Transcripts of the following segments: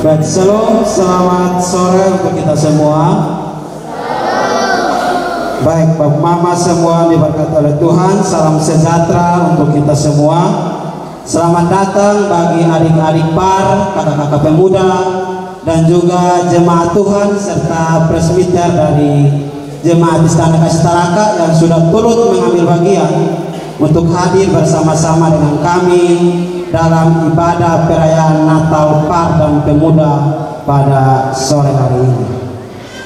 Baik, shalom, selamat sore untuk kita semua. Baik, Bapak Mama semua diberkati oleh Tuhan. Salam sejahtera untuk kita semua. Selamat datang bagi adik-adik par, kakak-kakak pemuda, dan juga jemaat Tuhan serta presbiter dari Jemaat Istana Kasih Taraka yang sudah turut mengambil bagian untuk hadir bersama-sama dengan kami dalam ibadah perayaan Natal Par dan Pemuda pada sore hari ini.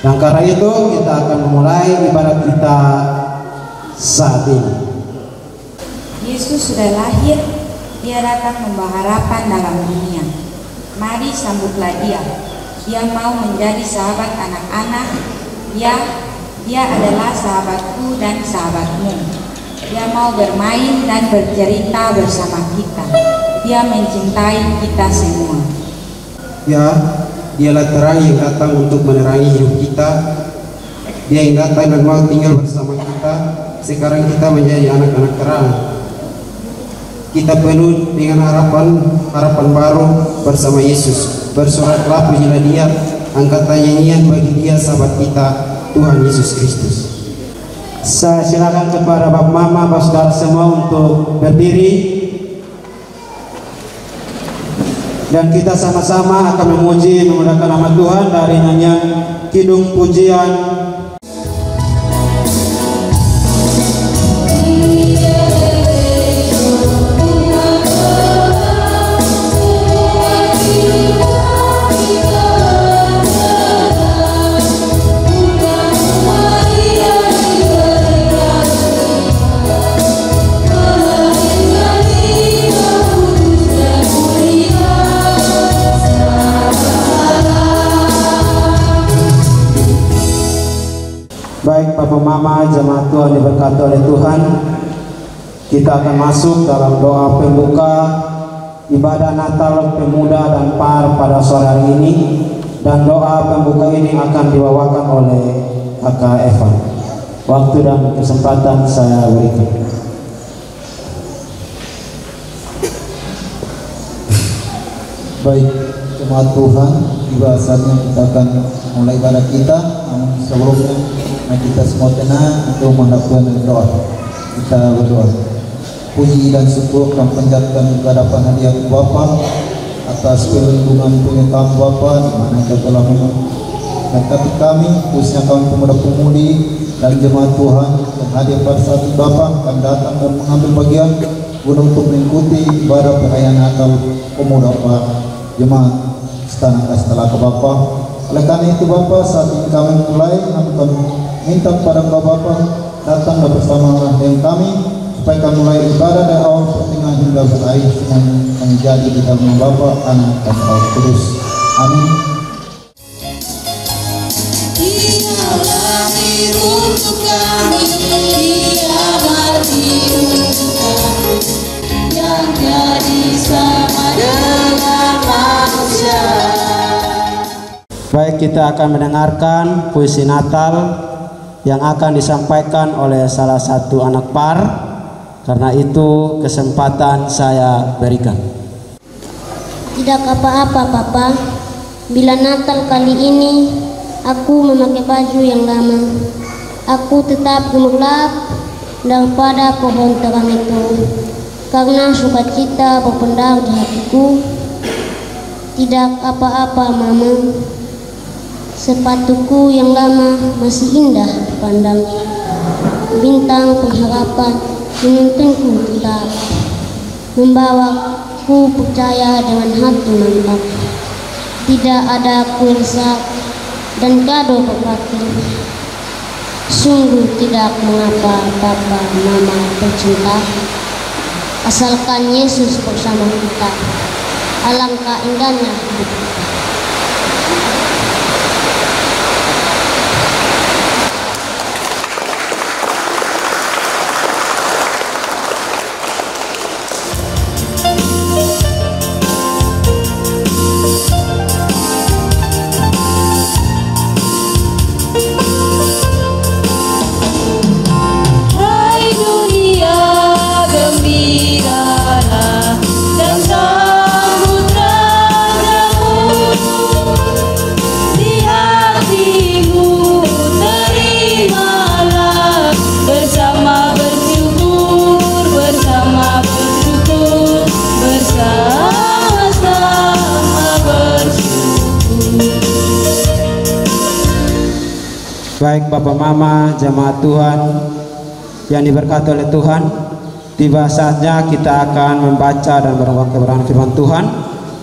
Dan karena itu kita akan memulai ibadah kita saat ini. Yesus sudah lahir, dia datang membawa harapan dalam dunia. Mari sambutlah dia. Dia mau menjadi sahabat anak-anak. Dia adalah sahabatku dan sahabatmu. Dia mau bermain dan bercerita bersama kita. Dia mencintai kita semua. Ya, dialah terang yang datang untuk menerangi hidup kita. Dia yang datang dan mau tinggal bersama kita. Sekarang kita menjadi anak-anak terang. Kita penuh dengan harapan baru bersama Yesus. Bersoraklah, pujilah dia, angkatlah nyanyian bagi dia sahabat kita, Tuhan Yesus Kristus. Saya silakan kepada Bapak Mama, Bapak Saudara semua untuk berdiri. Dan kita sama-sama akan memuji menggunakan nama Tuhan dari nyanyian Kidung Pujian. Baik Bapak Mama, jemaat Tuhan diberkati oleh Tuhan. Kita akan masuk dalam doa pembuka ibadah Natal Pemuda dan Par pada sore hari ini. Dan doa pembuka ini akan dibawakan oleh Kakak Evan. Waktu dan kesempatan saya berikan. Baik, jemaat Tuhan, tiba saatnya kita akan mulai ibadah kita. Namun sebelumnya kita semua tenang untuk menghadapkan doa. Kita berdoa. Puji dan syukur kami panjatkan ke hadapan hadirat Bapa atas perlindungan penyertaan Bapa di mana Engkau telah mengangkat kami, khususnya kami pemuda-pemudi dan jemaat Tuhan yang hadir pada saat ini. Bapa akan datang dan mengambil bagian guna untuk mengikuti ibadah perayaan Natal Pemuda Par Jemaat Istana Kasih Taraka Bapa. Oleh karena itu Bapa, saat ini kami mulai minta kepada Bapak datang bersama dengan kami supaya kami mulai ibadah dari awal pertengahan hingga berakhir semuanya menjadi di dalam Bapa, Anak dan Roh Kudus. Amin. Dia lahir untuk kami, dia mati untuk kami, yang jadi sama dengan manusia. Baik, kita akan mendengarkan puisi Natal yang akan disampaikan oleh salah satu anak par. Karena itu kesempatan saya berikan. Tidak apa-apa Papa, bila Natal kali ini aku memakai baju yang lama, aku tetap gemerlap daripada pohon terang itu, karena sukacita berpendar di hatiku. Tidak apa-apa Mama, sepatuku yang lama masih indah dipandang. Bintang pengharapan menuntunku tetap, membawaku percaya dengan hati mantap. Tidak ada kue resep dan kado berpati. Sungguh tidak mengapa Papa Mama tercinta, asalkan Yesus bersama kita. Alangkah indahnya hidup kita. Hai dunia, gembiralah dan sambut rajamu. Baik Bapak Mama, jemaat Tuhan yang diberkati oleh Tuhan, tiba saatnya kita akan membaca dan merenungkan kebenaran firman Tuhan,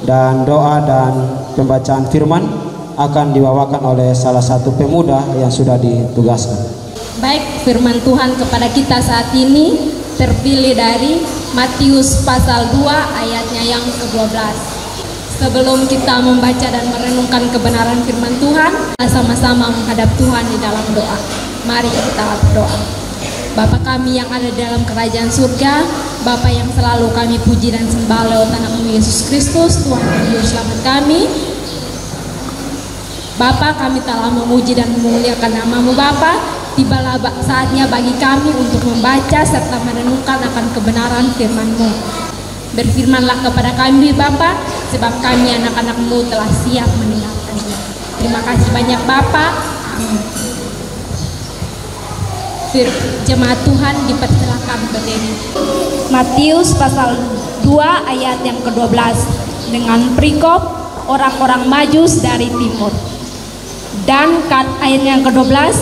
dan doa dan pembacaan firman akan dibawakan oleh salah satu pemuda yang sudah ditugaskan. Baik, firman Tuhan kepada kita saat ini terpilih dari Matius pasal 2 ayatnya yang ke-12. Sebelum kita membaca dan merenungkan kebenaran firman Tuhan, sama-sama menghadap Tuhan di dalam doa. Mari kita berdoa. Bapa kami yang ada dalam kerajaan surga, Bapa yang selalu kami puji dan sembah lewat anakmu Yesus Kristus, Tuhan dan Juru Selamat kami. Bapa, kami telah memuji dan memuliakan nama-Mu Bapa. Tibalah saatnya bagi kami untuk membaca serta merenungkan akan kebenaran firman-Mu. Berfirmanlah kepada kami Bapa, sebab kami anak-anak-Mu telah siap mendengarkannya. Terima kasih banyak Bapa. Amin. Jemaat Tuhan dipersilakan berdiri. Matius pasal 2 ayat yang ke-12 dengan perikop orang-orang Majus dari timur. Dan ayat yang ke-12,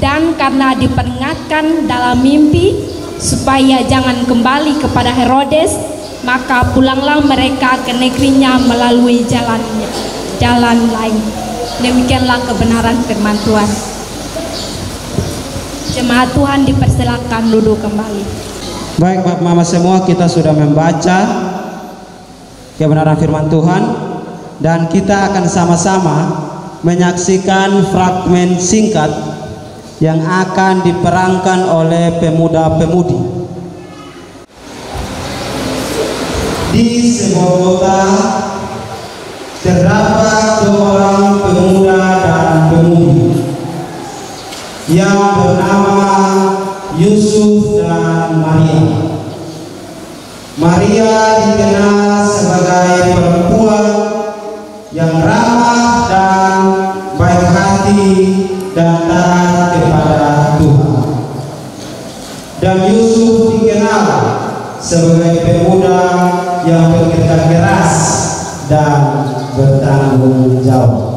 dan karena diperingatkan dalam mimpi supaya jangan kembali kepada Herodes, maka pulanglah mereka ke negerinya melalui jalan lain. Demikianlah kebenaran firman Tuhan. Jemaat Tuhan dipersilakan duduk kembali. Baik Bapak Mama semua, kita sudah membaca kebenaran firman Tuhan, dan kita akan sama-sama menyaksikan fragmen singkat yang akan diperankan oleh pemuda-pemudi. Di sebuah kota terdapat seorang pemuda dan pemudi yang bernama Yusuf dan Maria. Maria dikenal sebagai perempuan yang ramah dan baik hati dan taat kepada Tuhan. Dan Yusuf dikenal sebagai pemuda yang bekerja keras dan bertanggung jawab.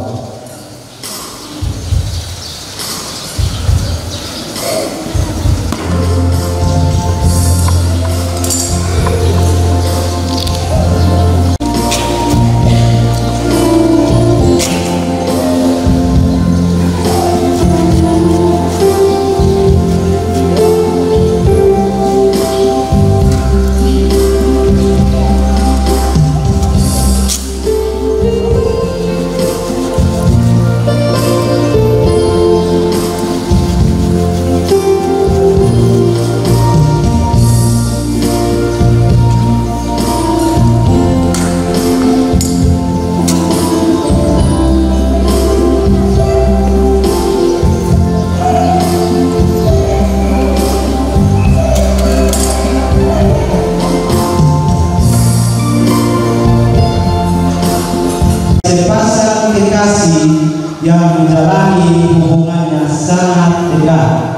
Yang menjalani hubungannya sangat dekat.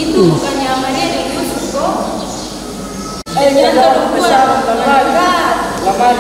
Itu bukannya Maria dan Yusuf kok? Lamar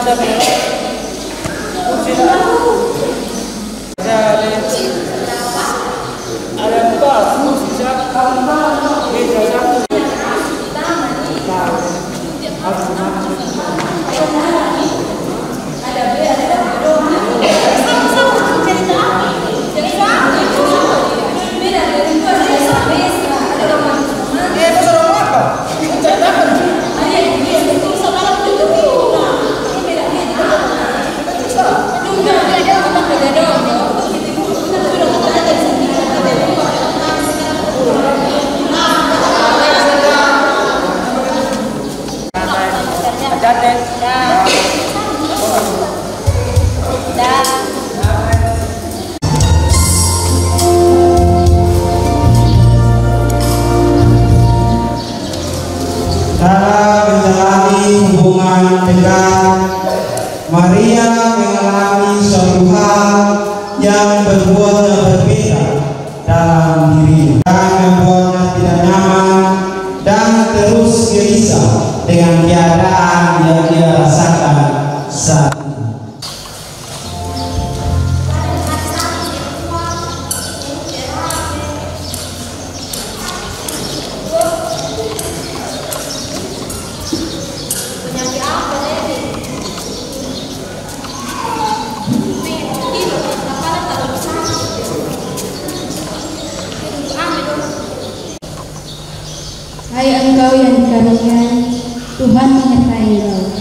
Tuhan menyertai engkau.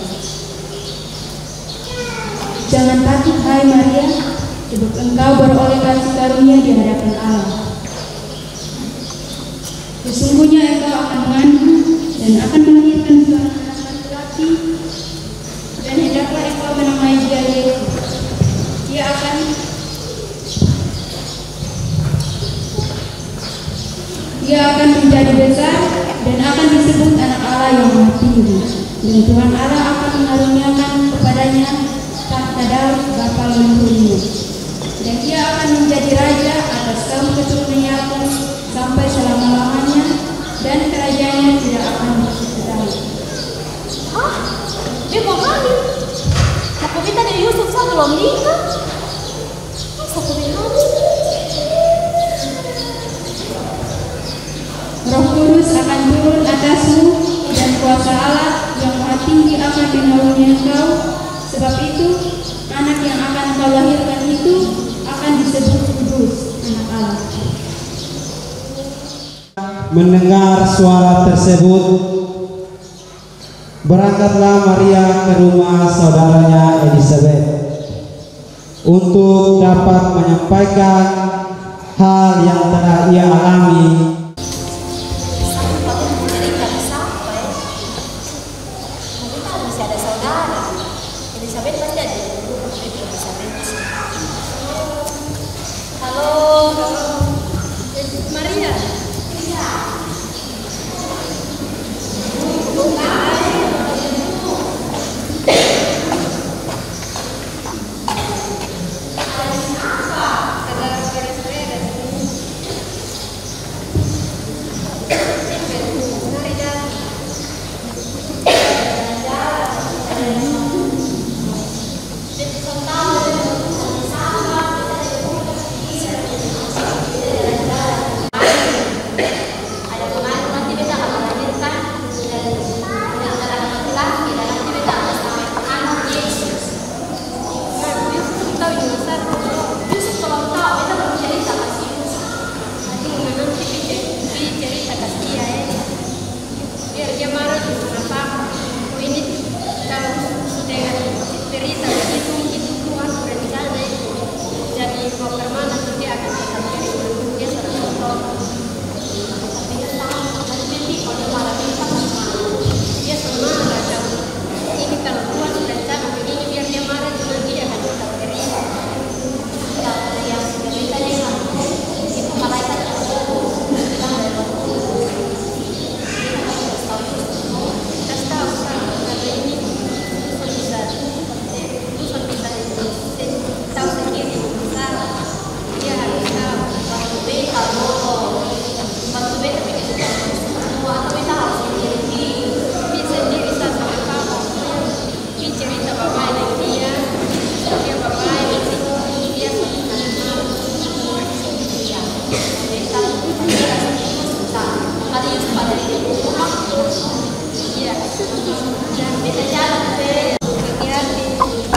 Jangan takut hai Maria, sebab engkau beroleh kasih karunia di hadapan Allah. Sesungguhnya engkau akan mengandung dan akan melahirkan seorang anak laki-laki, dan hendaklah engkau menamai dia Yesus. Dia akan menjadi besar dan akan disebut anak Allah yang Maha Tinggi. Dan Tuhan Allah akan mengaruniakan kepadanya tahta Daud bapa leluhurnya. Dan dia akan menjadi raja atas kaum keturunan Yakub sampai selama-lamanya, dan kerajaannya tidak akan berakhir. Hah? Dia mau hamil? Aku minta dari Yusuf saya belum nikah. Masa aku hamil? Roh Kudus akan turun atasmu, dan kuasa Allah yang Maha Tinggi akan menaungi engkau. Sebab itu, anak yang akan engkau lahirkan itu akan disebut kudus, anak Allah. Mendengar suara tersebut, berangkatlah Maria ke rumah saudaranya Elizabeth untuk dapat menyampaikan hal yang telah ia alami.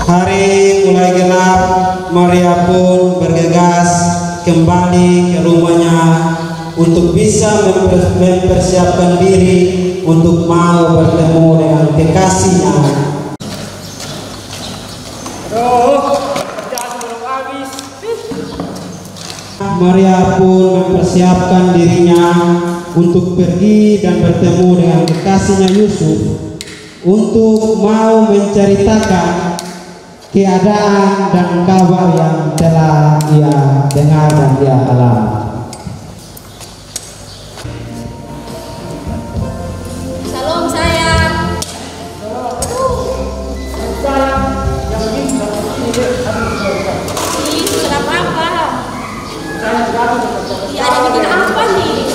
Hari mulai gelap, Maria pun bergegas kembali ke rumahnya untuk bisa mempersiapkan diri untuk mau bertemu dengan kekasihnya. Maria pun mempersiapkan dirinya untuk pergi dan bertemu dengan kekasihnya Yusuf untuk mau menceritakan keadaan dan kabar yang telah ia dengar dan ia alami. Salam sayang. Ih, kenapa apa? Ya, ada bikin apa nih?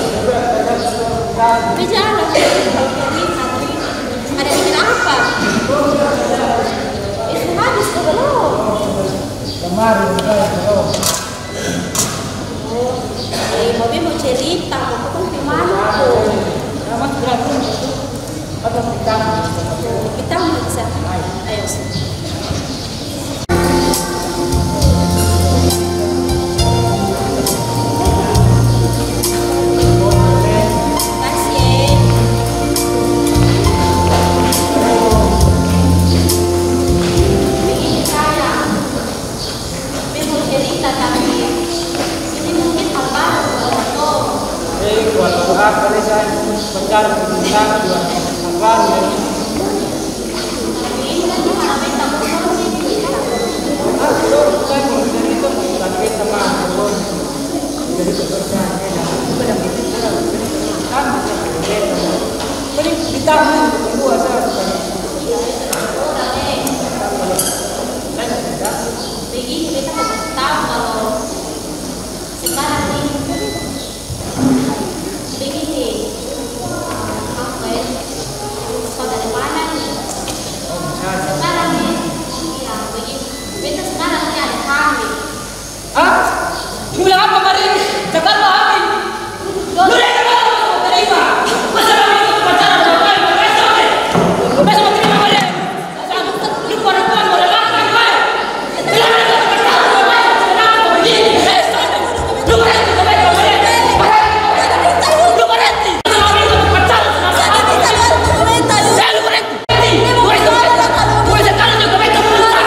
Bicara. Ada bikin apa? Itu habis ke belum? Kemarin belum. Mobi mau cerita, mau ketemu di mana tuh? Kamu berapa itu? Apa kita? Kita mau bisa. Ayo. cerita, tapi ini mungkin hal baru atau Buat doa kali saya mencari tentang dua apa ini kan cuma apa yang kamu cerita. bukan dari itu bukan kita mah jadi kepercayaan kan ini ditambah kedua saya Begini kita harus tahu kalau sekarang ini begini apa ya kau dari mana nih sekarang nih ya begini beta sekarang ini ada hamil. Bilang apa Mari? Cepat lo hamil. Lu udah mau terima? Masa kamu itu pacaran sama gue? Lu besok mau terima Mari? Lu perempuan mau laki gue? Bilang aja pacaran sama gue. Kenapa kau begini? Lu berhenti sama gue Mari? Lu berhenti. Sama gue itu pacaran sama gue. Lu berhenti. Gue sekarang juga beta berusaha.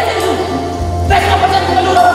Besok pacaran sama lu.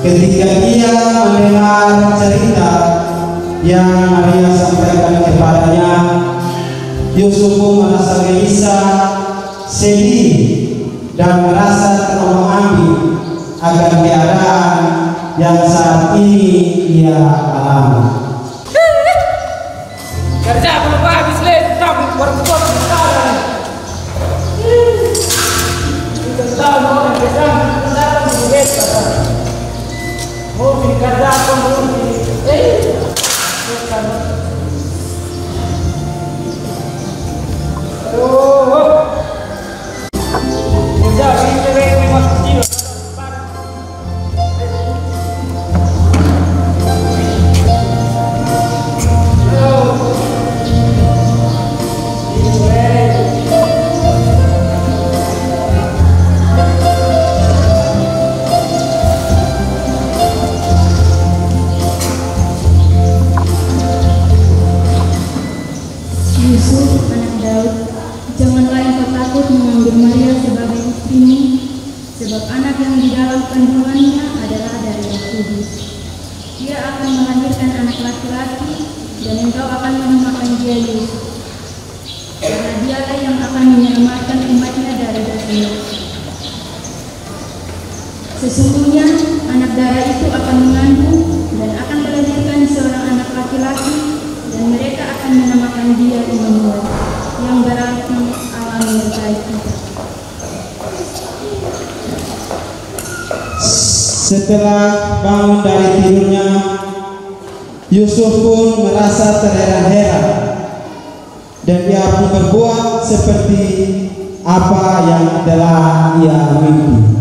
Ketika ia mendengar cerita yang Maria sampaikan kepadanya, Yusuf pun merasa gelisah, sedih, dan merasa terombang-ambing akan keadaan yang saat ini ia alami. Kerja belum habis tapi perempuan sekarang. Kita tahu orang kesana datang berbeda. Mau kerja apa mau kerja ini memang kecil. Yusuf, anak Daud, janganlah engkau takut mengambil Maria sebagai istrimu, sebab anak yang di dalam kandungannya adalah dari Roh Kudus. Dia akan melahirkan anak laki-laki, dan engkau akan menamakan dia Yesus, karena dialah yang akan menyelamatkan umatnya dari dosa. Sesungguhnya anak darah itu akan mengandung dan akan melahirkan seorang anak laki-laki, dan mereka akan menamakan dia Immanuel, yang berarti Allah menyertai kita. Setelah bangun dari tidurnya, Yusuf pun merasa terheran-heran, dan dia pun berbuat seperti apa yang telah ia mimpi.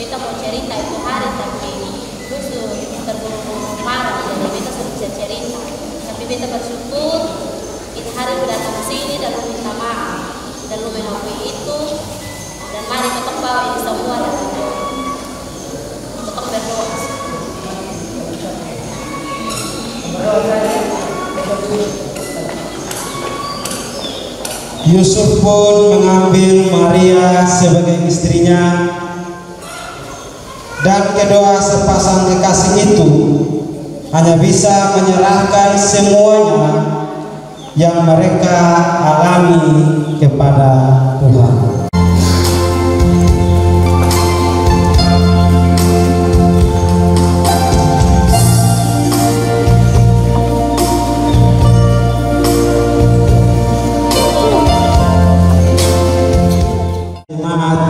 Beta mau cerita itu hari tapi Yusuf terburu-buru marah, jadi beta sudah bisa cerita. Tapi beta bersyukur itu hari datang ke sini dan minta maaf dan lu mengakui itu, dan mari kita bawa ini semua dalam doa. Tetap berdoa. Yusuf pun mengambil Maria sebagai istrinya, dan kedua sepasang kekasih itu hanya bisa menyerahkan semuanya yang mereka alami kepada Tuhan.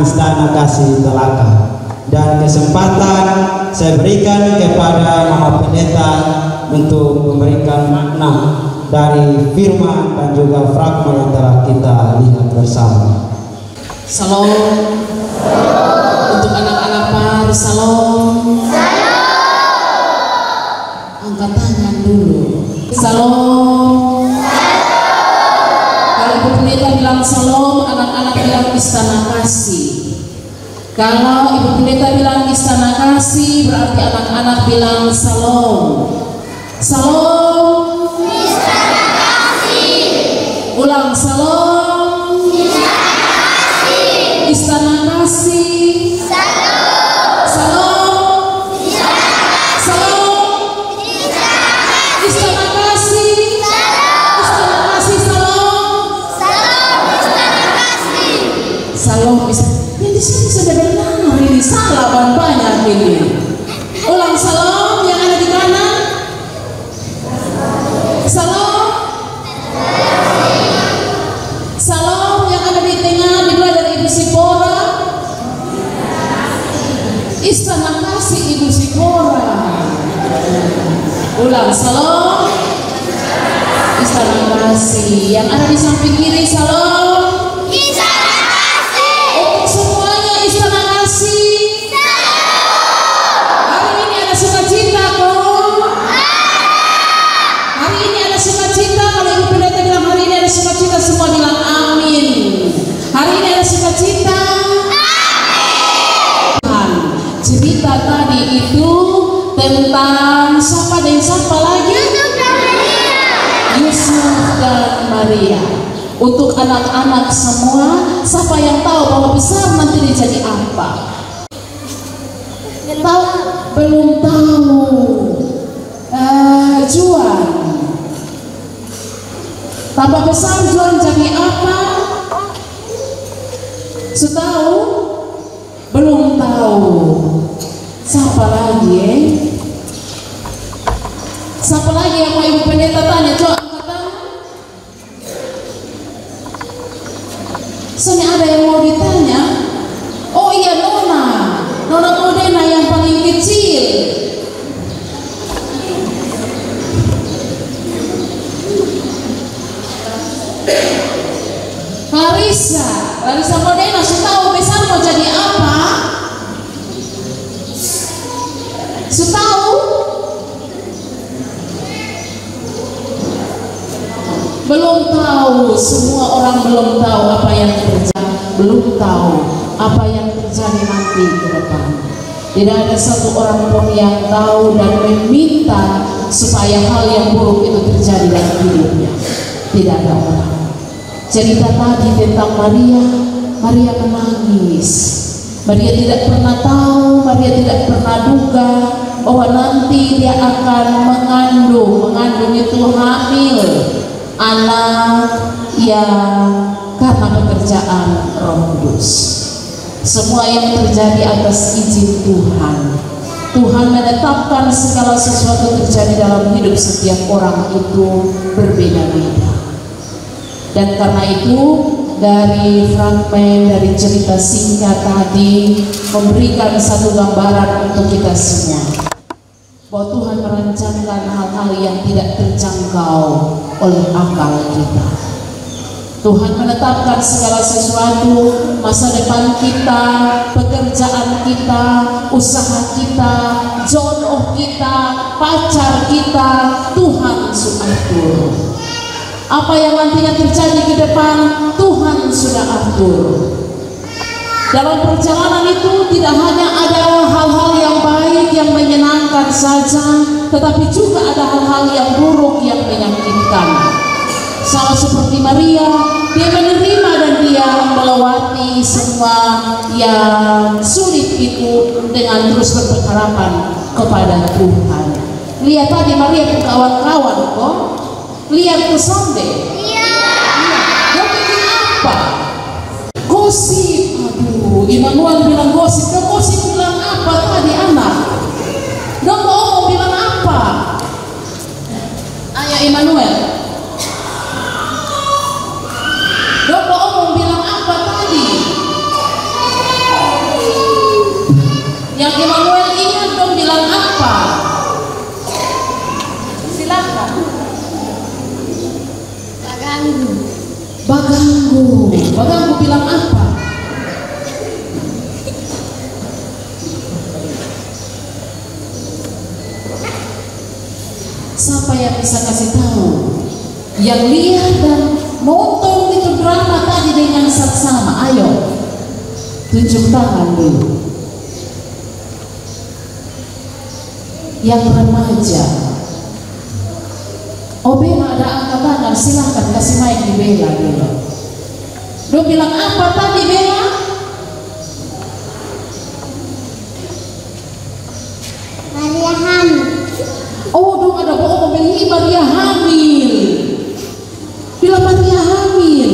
Istana Kasih Telaka, dan kesempatan saya berikan kepada Mama Pendeta untuk memberikan makna dari firman dan juga fragmen yang telah kita lihat bersama. Salam untuk anak-anak par, salam. Angkat tangan dulu. Salam. Kalau Ibu Pendeta bilang salam, anak-anak bilang Istana Kasih. Kalau Ibu Pendeta bilang Istana Kasih, berarti anak-anak bilang salam. Salam Istana Kasih. Ulang, salam Istana Kasih. Istana Kasih. Salam. Salam Istana Kasih. Salam Istana Kasih. Salam Istana Kasih. Salam. Salam Istana Kasih. Salam Istana. Di sini sudah benar, ini salah banyak ini. Ulang, salam yang ada di kanan. Salam. Salam yang ada di tengah, dimulai dari Ibu Sipora. Istana Kasih Ibu Sipora. Ulang, salam Istana Kasih. Yang ada di samping kiri, salam sukacita. Semua bilang amin. Hari ini ada sukacita. Amin. Cerita tadi itu tentang siapa dan siapa lagi? Untuk anak-anak semua, siapa yang tahu bahwa besar nanti dia jadi apa? Tahu? Belum tahu. Juan. Tambah besar Juan jadi apa? Setahu? Belum tahu. Siapa lagi? Siapa lagi yang mau Ibu Pendeta tanya? Coba angkat tangan. Soalnya ada yang mau ditanya. Oh iya, Nona Modena yang paling kecil. Clarissa Modena, sudah tahu besar mau jadi apa? Sudah tahu? Belum tahu. Semua orang belum tahu apa yang terjadi. Belum tahu apa yang terjadi nanti ke depan. Tidak ada satu orang pun yang tahu dan meminta supaya hal yang buruk itu terjadi dalam hidupnya. Tidak ada orang. Cerita tadi tentang Maria menangis. Maria tidak pernah tahu, Maria tidak pernah duga bahwa nanti dia akan mengandung itu hamil anak yang karena pekerjaan Roh Kudus. Semua yang terjadi atas izin Tuhan. Tuhan menetapkan segala sesuatu terjadi dalam hidup setiap orang itu berbeda-beda. Dan karena itu dari fragmen dari cerita singkat tadi memberikan satu gambaran untuk kita semua bahwa Tuhan merancangkan hal-hal yang tidak terjangkau oleh akal kita. Tuhan menetapkan segala sesuatu, masa depan kita, pekerjaan kita, usaha kita, jodoh kita, pacar kita, Tuhan sudah atur. Apa yang nantinya terjadi ke depan, Tuhan sudah atur. Dalam perjalanan itu tidak hanya ada hal-hal yang baik yang menyenangkan saja, tetapi juga ada hal-hal yang buruk yang menyakitkan. Sama seperti Maria, dia menerima dan dia melewati semua yang sulit itu dengan terus berpengharapan kepada Tuhan. Lihat tadi Maria ke kawan-kawan kok. Lihat ke sonde. Iya. Dia bikin apa? Gosip. Aduh, Immanuel bilang gosip. Dia gosip bilang apa tadi anak? Dia mau bilang apa? Ayah Immanuel. Dia mau bilang apa tadi? Yang Immanuel ingat dong bilang apa? Silakan. Baganggu bilang apa? Siapa yang bisa kasih tahu? Yang lihat dan nonton itu drama tadi dengan saksama, ayo tunjuk tangan dulu. Yang remaja. Oh Bella ada angkat tangan, silahkan kasih mic di Bella dulu. Dia bilang apa tadi Bella? Maria hamil. Oh dong ada bohong membeli Maria hamil. Bila Maria hamil.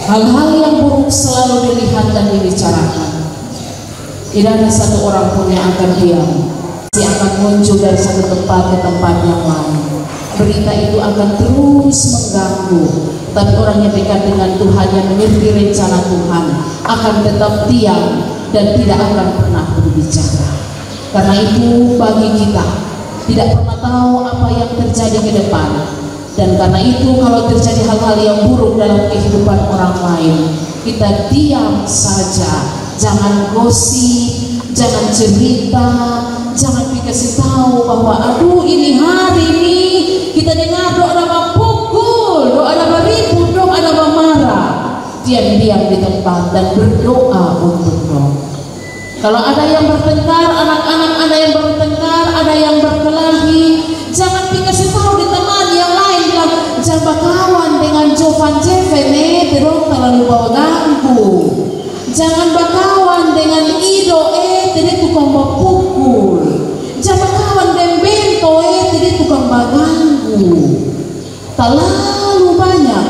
Hal-hal yang buruk selalu dilihat dan dibicarakan. Tidak ada satu orang pun yang akan diam. Dia akan muncul dari satu tempat ke tempat yang lain. Berita itu akan terus mengganggu. Tapi orang yang dekat dengan Tuhan yang mengerti rencana Tuhan akan tetap diam dan tidak akan pernah berbicara. Karena itu bagi kita tidak pernah tahu apa yang terjadi ke depan. Dan karena itu kalau terjadi hal-hal yang buruk dalam kehidupan orang lain, kita diam saja. Jangan gosip, jangan cerita, jangan dikasih tahu bahwa aduh ini hari ini kita dengar doa nama pukul, doa nama ribut, doa nama marah. Diam-diam di tempat dan berdoa untuk roh. Kalau ada yang bertengkar, anak-anak ada yang bertengkar, ada yang berkelahi, jangan dikasih tahu di teman yang lain bilang jangan kawan dengan terlalu banyak.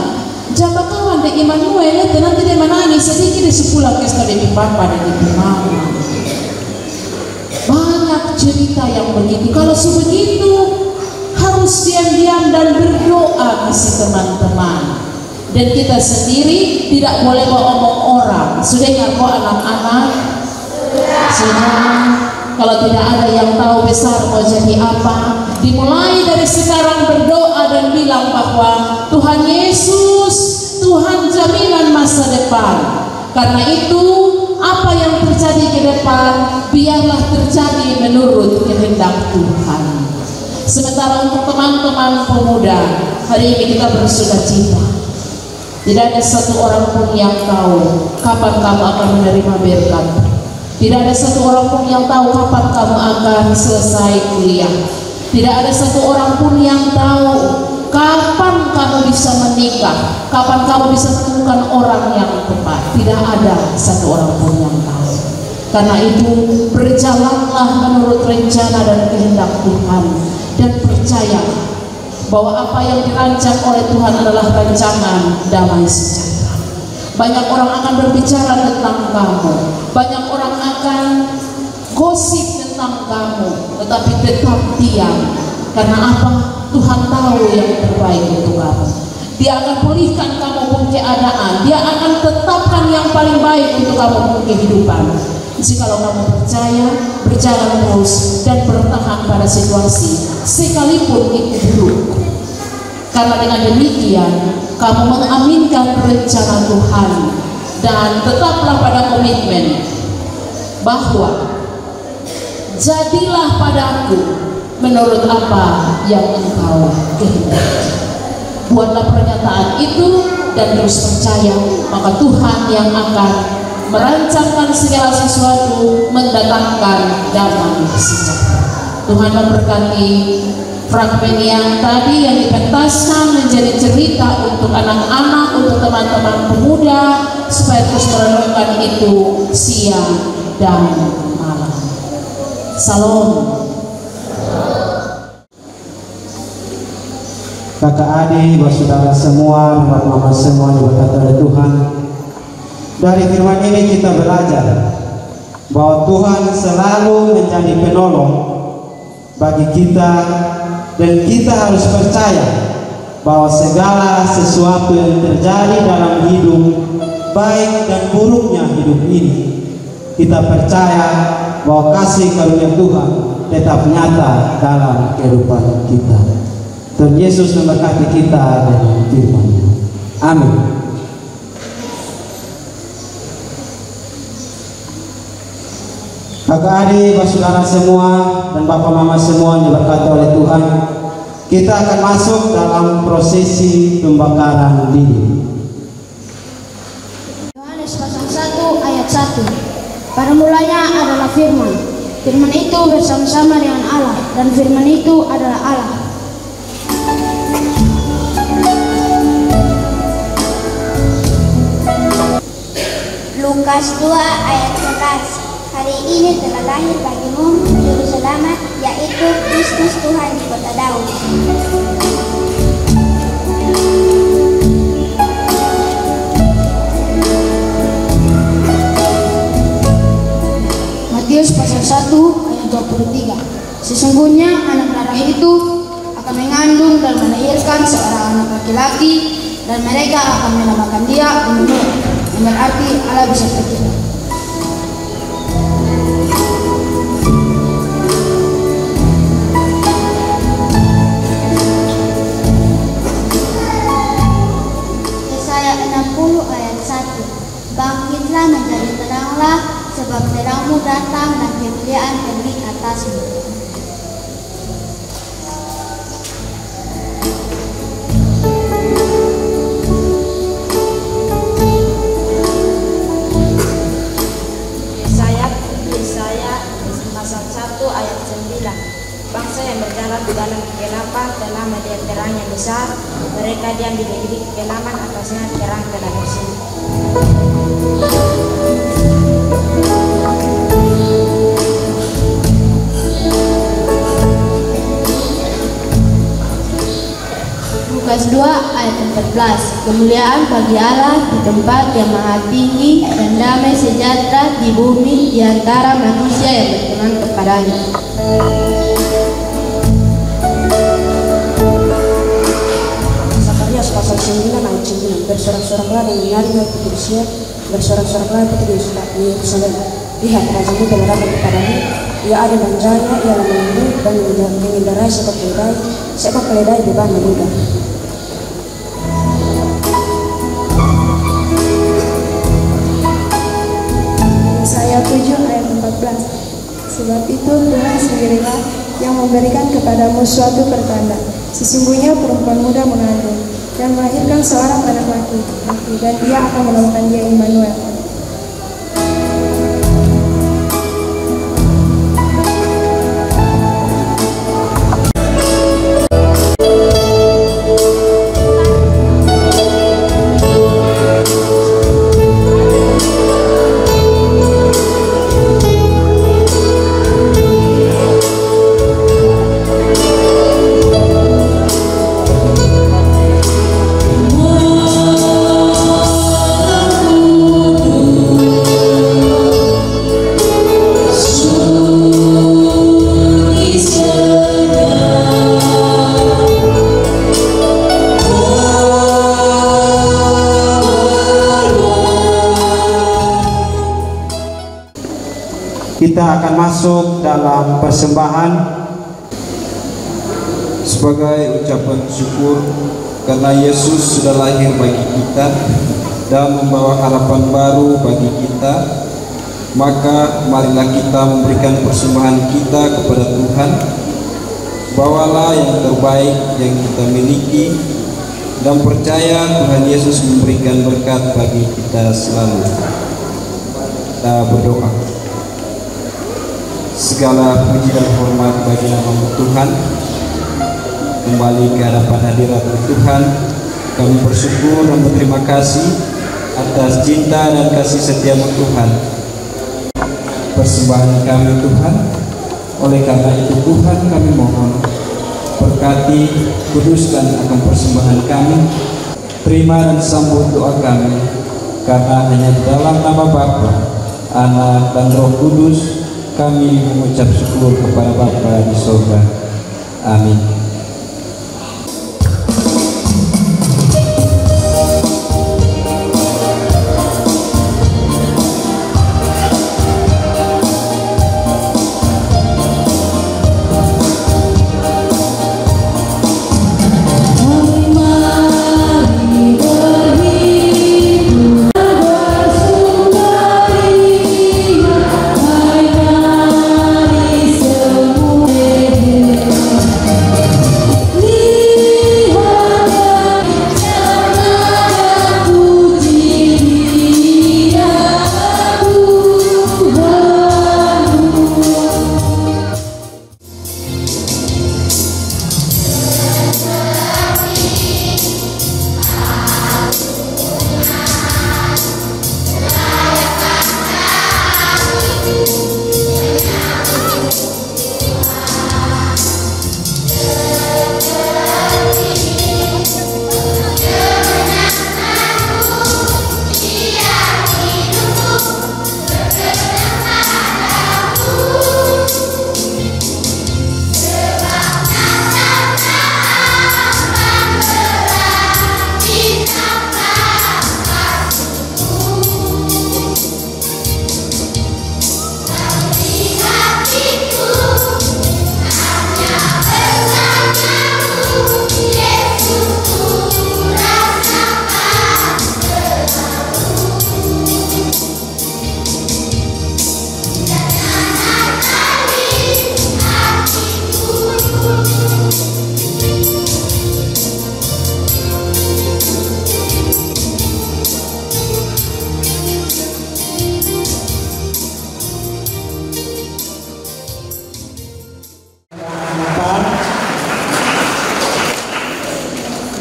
Jamba kawan de Immanuel itu nanti dia menangis sedikit di sepulang ke di papa dan di mama. Banyak cerita yang begitu. Kalau sebegitu harus diam-diam dan berdoa kasih teman-teman. Dan kita sendiri tidak boleh ngomong orang. Sudah ingat kok anak-anak? Sudah. Kalau tidak ada yang tahu besar mau jadi apa, dimulai dari sekarang berdoa dan bilang bahwa Tuhan Yesus, Tuhan jaminan masa depan. Karena itu apa yang terjadi ke depan biarlah terjadi menurut kehendak Tuhan. Sementara untuk teman-teman pemuda, hari ini kita bersukacita. Tidak ada satu orang pun yang tahu kapan kamu akan menerima berkat. Tidak ada satu orang pun yang tahu kapan kamu akan selesai kuliah. Tidak ada satu orang pun yang tahu kapan kamu bisa menikah, kapan kamu bisa menemukan orang yang tepat. Tidak ada satu orang pun yang tahu. Karena itu berjalanlah menurut rencana dan kehendak Tuhan, dan percaya bahwa apa yang dirancang oleh Tuhan adalah rancangan damai sejahtera. Banyak orang akan berbicara tentang kamu, banyak orang akan gosip tentang kamu, tetapi tetap diam. Karena apa? Tuhan tahu yang terbaik untuk kamu. Dia akan pulihkan kamu pun keadaan. Dia akan tetapkan yang paling baik untuk kamu pun kehidupan. Jikalau kamu percaya, berjalan terus dan bertahan pada situasi sekalipun itu buruk. Karena dengan demikian kamu mengaminkan rencana Tuhan dan tetaplah pada komitmen bahwa jadilah padaku menurut apa yang engkau kehendaki. Buatlah pernyataan itu dan terus percaya, maka Tuhan yang akan merancangkan segala sesuatu, mendatangkan damai sejahtera. Tuhan memberkati fragmen yang tadi yang dipentaskan menjadi cerita untuk anak-anak, untuk teman-teman pemuda, supaya terus merenungkan itu siang dan malam. Salam. Kakak adik, saudara semua, mama semua diberkati oleh Tuhan. Dari firman ini kita belajar bahwa Tuhan selalu menjadi penolong bagi kita, dan kita harus percaya bahwa segala sesuatu yang terjadi dalam hidup, baik dan buruknya hidup ini, kita percaya bahwa kasih karunia Tuhan tetap nyata dalam kehidupan kita. Tuhan Yesus memberkati kita dengan firman-Nya. Amin. Kakak adik, saudara semua, dan bapak mama semua yang diberkati oleh Tuhan, kita akan masuk dalam prosesi pembakaran lilin. Yohanes pasal 1 ayat 1. Pada mulanya adalah firman. Firman itu bersama-sama dengan Allah, dan firman itu adalah Allah. Lukas 2 ayat 11. Hari ini telah lahir bagimu juru selamat, yaitu Kristus Tuhan di kota Daud. Matius pasal 1 ayat 23. Sesungguhnya anak darah itu akan mengandung dan melahirkan seorang anak laki-laki, dan mereka akan menamakan dia Immanuel, yang berarti Allah beserta kita. Yesaya 60 ayat 1. Bangkitlah menjadi teranglah, sebab terangmu datang dan kemuliaan terbit atasmu. Pasal 1 ayat 9. Bangsa yang berjalan di dalam kegelapan telah melihat terang yang besar. Mereka diam di negeri kegelapan, atasnya terang telah bersinar. Luka Lukas 2 ayat 14. Kemuliaan bagi Allah di tempat yang maha tinggi dan damai sejahtera di bumi di antara manusia yang berkenan kepadanya. Zakarias pasal 9 ayat 9. Bersorak-soraklah dan menyaring Persia, bersorak-soraklah putri Yerusalem. Lihat, rajamu telah datang kepadamu. Ia ada banjarnya, ia menunggu dan mengendarai seekor keledai beban mudah. Yesaya 7 ayat 14. Sebab itu Tuhan sendirilah yang memberikan kepadamu suatu pertanda. Sesungguhnya perempuan muda mengandung dan melahirkan seorang anak laki, dan ia akan menamakan dia Immanuel. Kita akan masuk dalam persembahan sebagai ucapan syukur karena Yesus sudah lahir bagi kita dan membawa harapan baru bagi kita. Maka marilah kita memberikan persembahan kita kepada Tuhan. Bawalah yang terbaik yang kita miliki dan percaya Tuhan Yesus memberikan berkat bagi kita selalu. Kita berdoa. Segala puji dan hormat bagi nama Tuhan. Kembali ke hadapan hadirat Tuhan, kami bersyukur dan berterima kasih atas cinta dan kasih setia-Mu Tuhan. Persembahan kami Tuhan, oleh karena itu Tuhan kami mohon berkati, kuduskan akan persembahan kami. Terima dan sambut doa kami, karena hanya di dalam nama Bapa, Anak dan Roh Kudus kami mengucap syukur kepada Bapa di surga. Amin.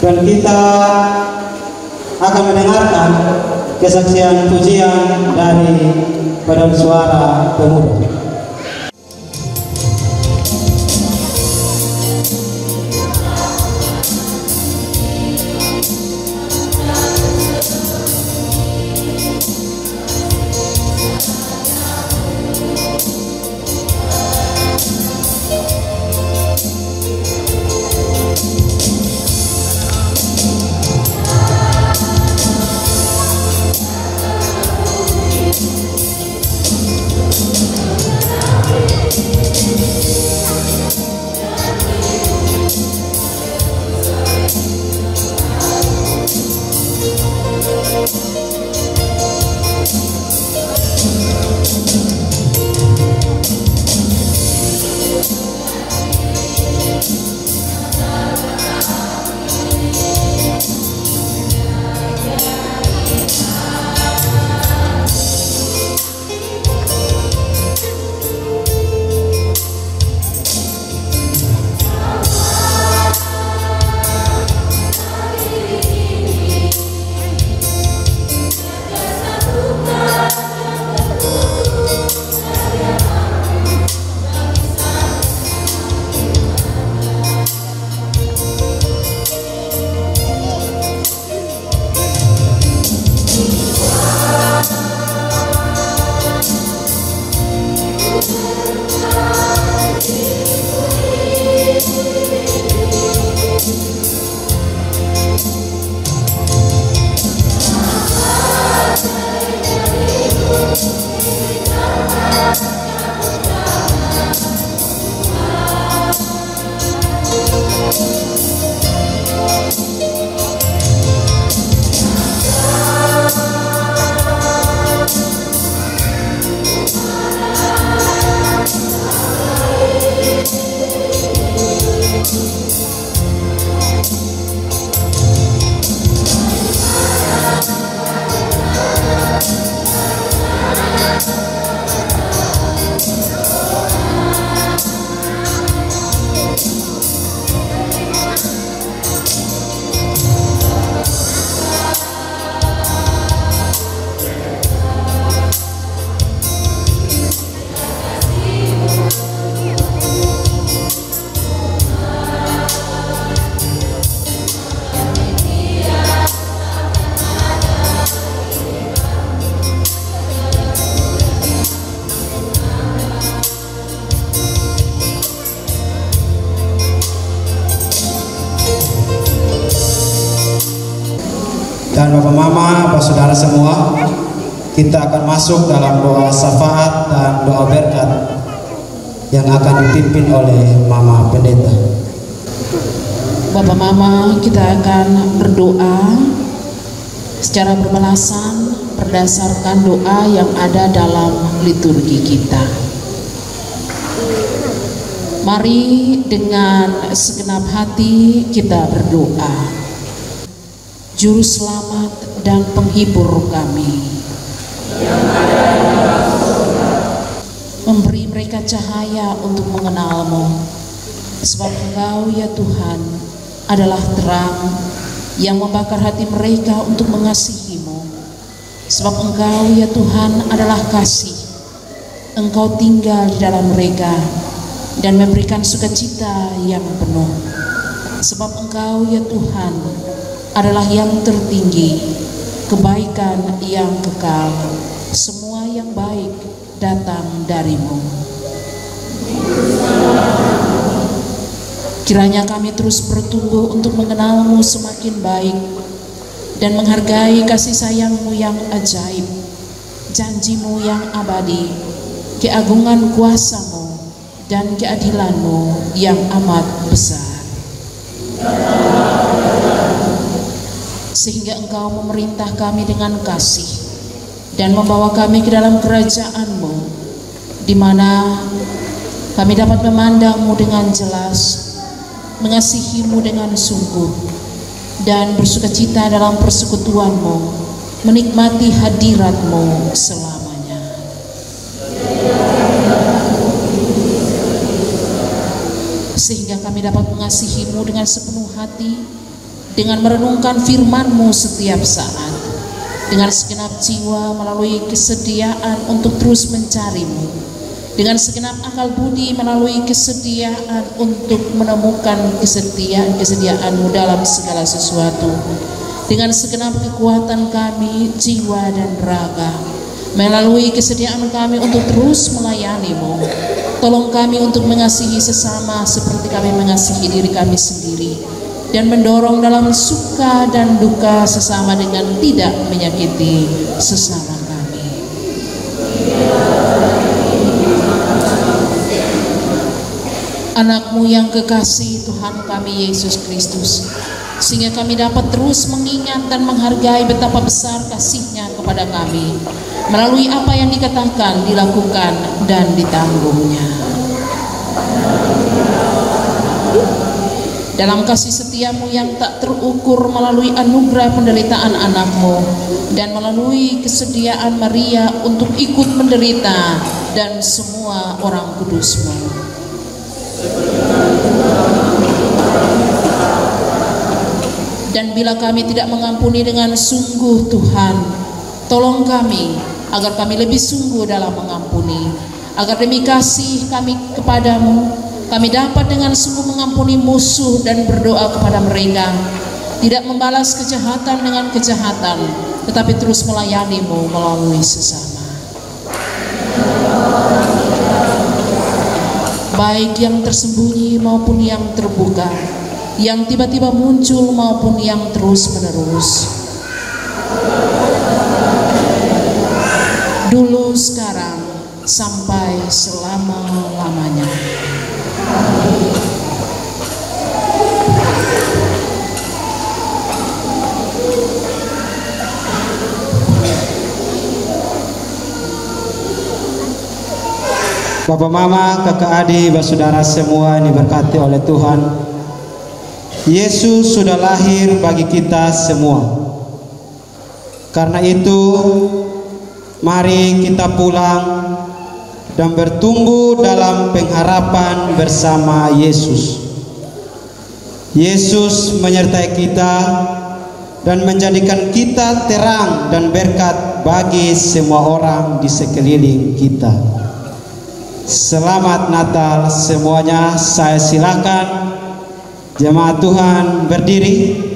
Dan kita akan mendengarkan kesaksian pujian dari Paduan Suara Pemuda. Dan Bapak Mama, Bapak Saudara semua, kita akan masuk dalam doa syafaat dan doa berkat yang akan dipimpin oleh Mama Pendeta. Bapak Mama, kita akan berdoa secara berbalasan berdasarkan doa yang ada dalam liturgi kita. Mari dengan segenap hati kita berdoa. Juru selamat dan penghibur kami, memberi mereka cahaya untuk mengenal-Mu, sebab Engkau ya Tuhan adalah terang yang membakar hati mereka untuk mengasihi-Mu, sebab Engkau ya Tuhan adalah kasih. Engkau tinggal di dalam mereka dan memberikan sukacita yang penuh, sebab Engkau ya Tuhan adalah yang tertinggi, kebaikan yang kekal, semua yang baik datang dari-Mu. Kiranya kami terus bertumbuh untuk mengenal-Mu semakin baik dan menghargai kasih sayang-Mu yang ajaib, janji-Mu yang abadi, keagungan kuasa-Mu dan keadilan-Mu yang amat besar. Sehingga Engkau memerintah kami dengan kasih dan membawa kami ke dalam kerajaan-Mu, di mana kami dapat memandang-Mu dengan jelas, mengasihi-Mu dengan sungguh, dan bersukacita dalam persekutuan-Mu, menikmati hadirat-Mu selamanya. Sehingga kami dapat mengasihi-Mu dengan sepenuh hati, dengan merenungkan firman-Mu setiap saat, dengan segenap jiwa melalui kesediaan untuk terus mencari-Mu, dengan segenap akal budi melalui kesediaan untuk menemukan kesediaan-Mu dalam segala sesuatu, dengan segenap kekuatan kami, jiwa dan raga, melalui kesediaan kami untuk terus melayani-Mu. Tolong kami untuk mengasihi sesama seperti kami mengasihi diri kami sendiri, dan mendorong dalam suka dan duka sesama dengan tidak menyakiti sesama kami. Anak-Mu yang kekasih, Tuhan kami Yesus Kristus, sehingga kami dapat terus mengingat dan menghargai betapa besar kasih-Nya kepada kami melalui apa yang dikatakan, dilakukan, dan ditanggungnya. Dalam kasih setia-Mu yang tak terukur melalui anugerah penderitaan anak-Mu dan melalui kesediaan Maria untuk ikut menderita dan semua orang kudus-Mu. Dan bila kami tidak mengampuni dengan sungguh, Tuhan, tolong kami agar kami lebih sungguh dalam mengampuni, agar demi kasih kami kepadamu kami dapat dengan sungguh mengampuni musuh dan berdoa kepada mereka, tidak membalas kejahatan dengan kejahatan, tetapi terus melayani-Mu melalui sesama. Baik yang tersembunyi maupun yang terbuka, yang tiba-tiba muncul maupun yang terus-menerus. Dulu, sekarang, sampai selama-lamanya. Bapak Mama, kakak adik, saudara semua yang diberkati oleh Tuhan. Yesus sudah lahir bagi kita semua. Karena itu, mari kita pulang dan bertumbuh dalam pengharapan bersama Yesus. Yesus menyertai kita dan menjadikan kita terang dan berkat bagi semua orang di sekeliling kita. Selamat Natal semuanya. Saya silakan jemaat Tuhan berdiri.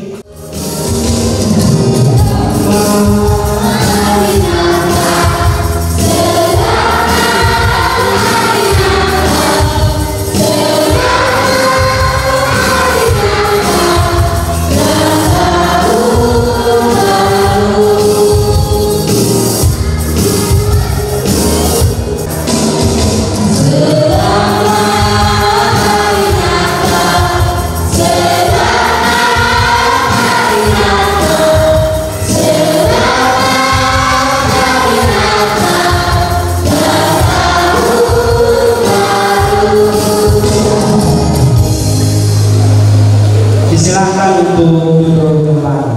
Silakan untuk duduk kembali.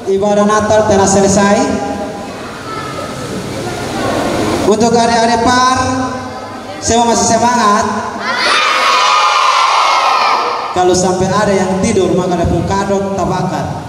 Ibadah Natal telah selesai. Untuk adik-adik par, semua masih semangat? Kalau sampai ada yang tidur maka ada pun kado tabakar.